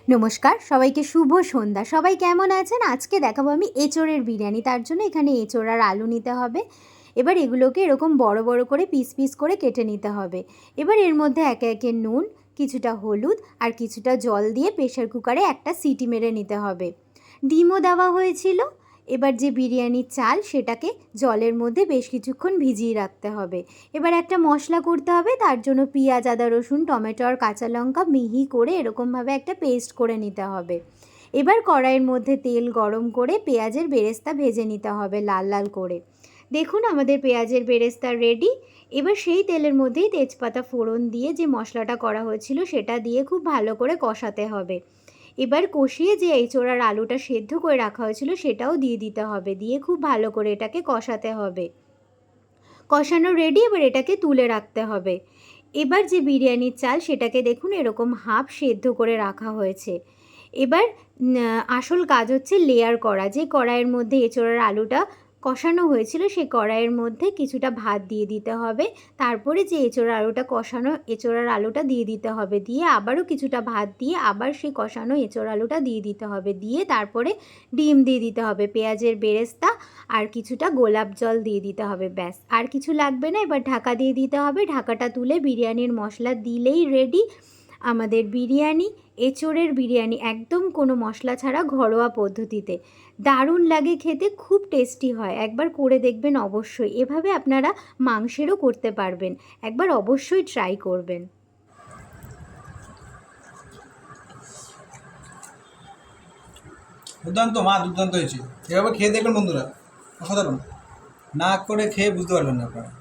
নমস্কার সবাইকে, শুভ সন্ধ্যা। সবাই কেমন আছেন? আজকে দেখাবো আমি এঁচোড়ের বিরিয়ানি। তার জন্য এখানে এঁচোড় আর আলু নিতে হবে। এবার এগুলোকে এরকম বড় বড় করে পিস পিস করে কেটে নিতে হবে। এবার এর মধ্যে একে একে নুন, কিছুটা হলুদ আর কিছুটা জল দিয়ে প্রেসার কুকারে একটা সিটি মেরে নিতে হবে। ডিমও দেওয়া হয়েছিল। এবার যে বিরিয়ানির চাল সেটাকে জলের মধ্যে বেশ কিছুক্ষণ ভিজিয়ে রাখতে হবে। এবার একটা মশলা করতে হবে। তার জন্য পেঁয়াজ, আদা, রসুন, টমেটো আর কাঁচা লঙ্কা মিহি করে এরকমভাবে একটা পেস্ট করে নিতে হবে। এবার কড়াইয়ের মধ্যে তেল গরম করে পেঁয়াজের বেরেস্তা ভেজে নিতে হবে লাল লাল করে। দেখুন আমাদের পেঁয়াজের বেরেস্তা রেডি। এবার সেই তেলের মধ্যেই তেজপাতা ফোড়ন দিয়ে যে মশলাটা করা হয়েছিল সেটা দিয়ে খুব ভালো করে কষাতে হবে। এবার কষিয়ে যে এঁচোড় আর আলুটা সেদ্ধ করে রাখা হয়েছিল সেটাও দিয়ে দিতে হবে। দিয়ে খুব ভালো করে এটাকে কষাতে হবে। কষানো রেডি। এবার এটাকে তুলে রাখতে হবে। এবার যে বিরিয়ানির চাল সেটাকে দেখুন এরকম হাফ সেদ্ধ করে রাখা হয়েছে। এবার আসল কাজ হচ্ছে লেয়ার করা। যে কড়াইয়ের মধ্যে এঁচোড় আর আলুটা কষানো হয়েছিল সেই কড়াইয়ের মধ্যে কিছুটা ভাত দিয়ে দিতে হবে। তারপরে যে এঁচোড় আলুটা কষানো এঁচোড় আর আলুটা দিয়ে দিতে হবে। দিয়ে আবারও কিছুটা ভাত দিয়ে আবার সেই কষানো এঁচোড় আলুটা দিয়ে দিতে হবে। দিয়ে তারপরে ডিম দিয়ে দিতে হবে, পেঁয়াজের বেরেস্তা আর কিছুটা গোলাপ জল দিয়ে দিতে হবে। ব্যাস, আর কিছু লাগবে না। এবার ঢাকা দিয়ে দিতে হবে। ঢাকাটা তুলে বিরিয়ানির মশলা দিলেই রেডি আমাদের বিরিয়ানি। এঁচোড়ের বিরিয়ানি একদম কোনো মশলা ছাড়া, ঘরোয়া পদ্ধতিতে। দারুণ লাগে খেতে, খুব টেস্টি হয়। একবার করে দেখবেন অবশ্যই। এভাবে আপনারা মাংসেরও করতে পারবেন। একবার অবশ্যই ট্রাই করবেন। দুর্দান্ত মা, দুর্দান্ত হয়েছে। এভাবে খেয়ে দেখবেন বন্ধুরা, অসাধারণ। না করে খেয়ে বুঝতে পারবেন না আপনারা।